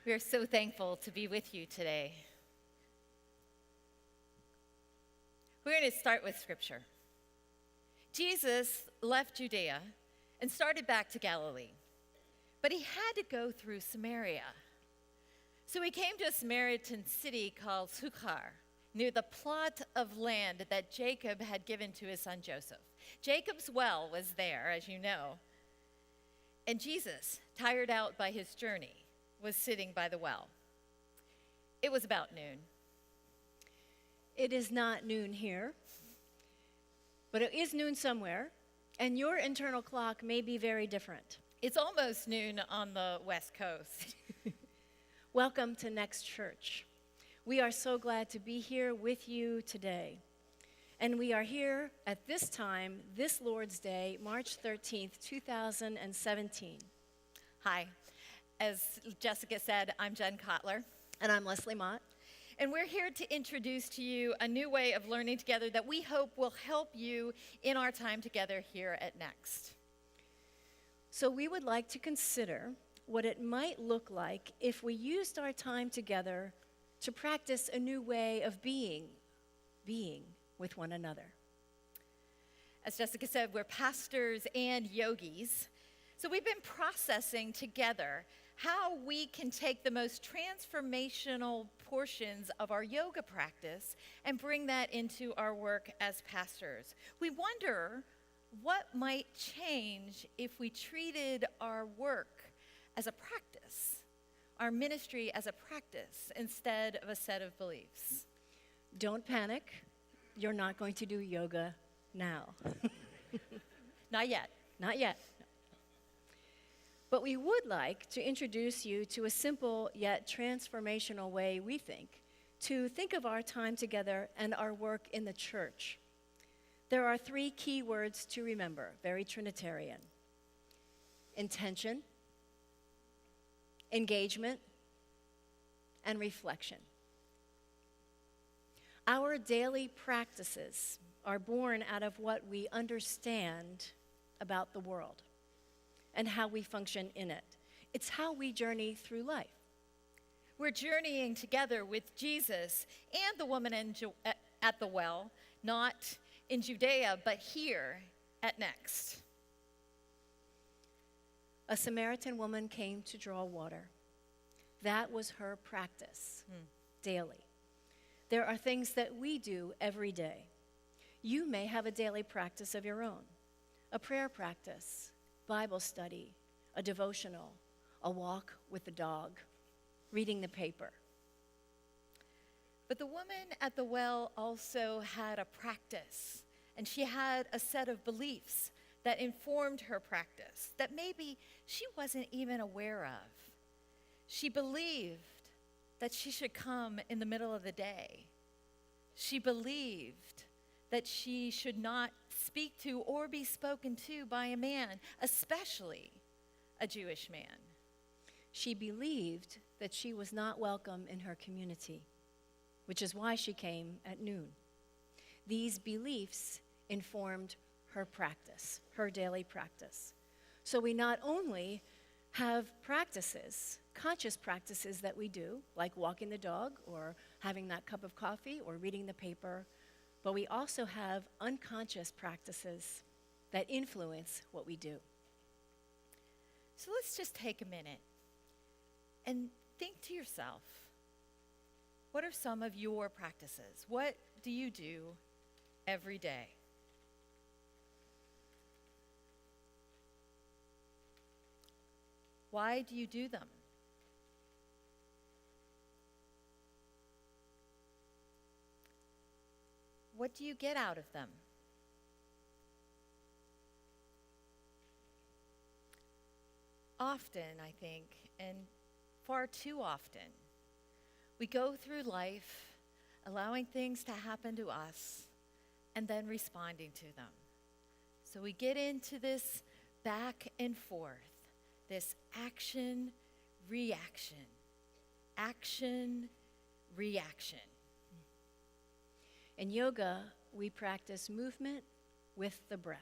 We are so thankful to be with you today. We're going to start with scripture. Jesus left Judea and started back to Galilee, but he had to go through Samaria. So he came to a Samaritan city called Sychar, near the plot of land that Jacob had given to his son Joseph. Jacob's well was there, as you know, and Jesus, tired out by his journey, was sitting by the well. It was about noon. It is not noon here, but it is noon somewhere, and your internal clock may be very different. It's almost noon on the West Coast. Welcome to Next Church. We are so glad to be here with you today. And we are here at this time, this Lord's Day, March 13th, 2017. Hi. As Jessica said, I'm Jen Kottler. And I'm Leslie Mott. And we're here to introduce to you a new way of learning together that we hope will help you in our time together here at Next. So we would like to consider what it might look like if we used our time together to practice a new way of being with one another. As Jessica said, we're pastors and yogis. So we've been processing together how we can take the most transformational portions of our yoga practice and bring that into our work as pastors. We wonder what might change if we treated our work as a practice, our ministry as a practice, instead of a set of beliefs. Don't panic. You're not going to do yoga now. Not yet. Not yet. But we would like to introduce you to a simple yet transformational way, we think, to think of our time together and our work in the church. There are three key words to remember, very Trinitarian: intention, engagement, and reflection. Our daily practices are born out of what we understand about the world and how we function in it. It's how we journey through life. We're journeying together with Jesus and the woman at the well, not in Judea, but here at Next. A Samaritan woman came to draw water. That was her practice daily. There are things that we do every day. You may have a daily practice of your own, a prayer practice, Bible study, a devotional, a walk with the dog, reading the paper. But the woman at the well also had a practice, and she had a set of beliefs that informed her practice that maybe she wasn't even aware of. She believed that she should come in the middle of the day. She believed that she should not speak to or be spoken to by a man, especially a Jewish man. She believed that she was not welcome in her community, which is why she came at noon. These beliefs informed her practice, her daily practice. So we not only have practices, conscious practices that we do, like walking the dog or having that cup of coffee or reading the paper, but we also have unconscious practices that influence what we do. So let's just take a minute and think to yourself, what are some of your practices? What do you do every day? Why do you do them? What do you get out of them? Often, I think, and far too often, we go through life allowing things to happen to us and then responding to them. So we get into this back and forth, this action, reaction, action, reaction. In yoga, we practice movement with the breath.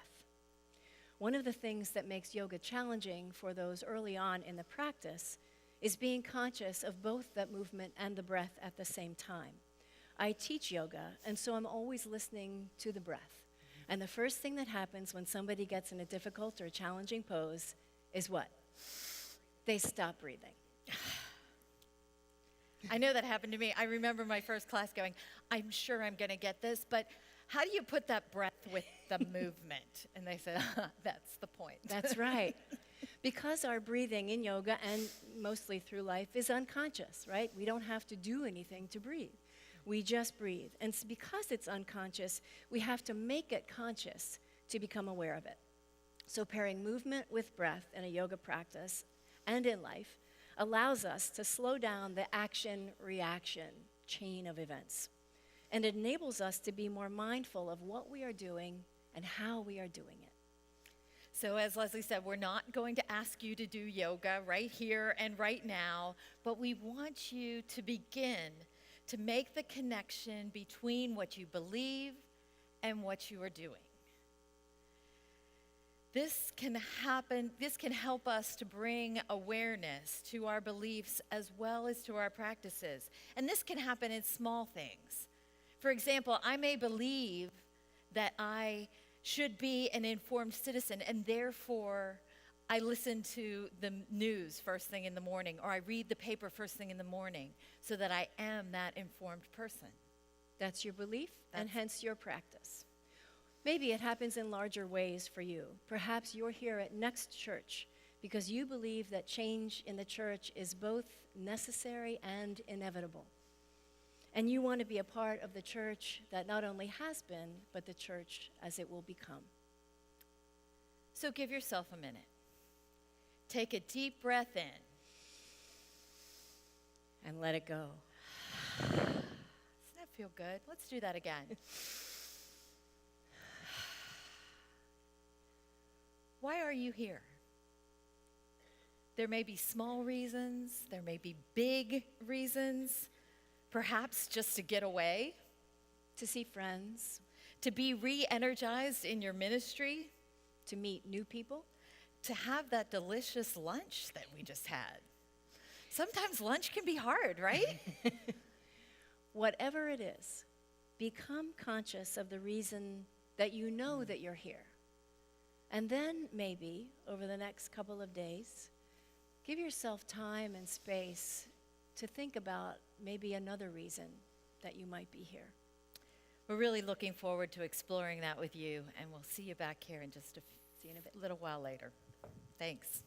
One of the things that makes yoga challenging for those early on in the practice is being conscious of both the movement and the breath at the same time. I teach yoga, and so I'm always listening to the breath. And the first thing that happens when somebody gets in a difficult or challenging pose is what? They stop breathing. I know that happened to me. I remember my first class going, I'm sure I'm going to get this, but how do you put that breath with the movement? And they said, that's the point. That's right. Because our breathing in yoga and mostly through life is unconscious, right? We don't have to do anything to breathe. We just breathe. And because it's unconscious, we have to make it conscious to become aware of it. So pairing movement with breath in a yoga practice and in life allows us to slow down the action-reaction chain of events. And it enables us to be more mindful of what we are doing and how we are doing it. So as Leslie said, we're not going to ask you to do yoga right here and right now, but we want you to begin to make the connection between what you believe and what you are doing. This can help us to bring awareness to our beliefs as well as to our practices. And this can happen in small things. For example, I may believe that I should be an informed citizen, and therefore I listen to the news first thing in the morning, or I read the paper first thing in the morning, so that I am that informed person. That's your belief, and hence your practice. Maybe it happens in larger ways for you. Perhaps you're here at Next Church because you believe that change in the church is both necessary and inevitable. And you want to be a part of the church that not only has been, but the church as it will become. So give yourself a minute. Take a deep breath in. And let it go. Doesn't that feel good? Let's do that again. Why are you here? There may be small reasons, there may be big reasons, perhaps just to get away, To see friends, to be re-energized in your ministry, to meet new people, to have that delicious lunch that we just had. Sometimes lunch can be hard, right? whatever it is, become conscious of the reason that you know that you're here. And then maybe over the next couple of days, give yourself time and space to think about maybe another reason that you might be here. We're really looking forward to exploring that with you, and we'll see you back here in just a little while later. Thanks.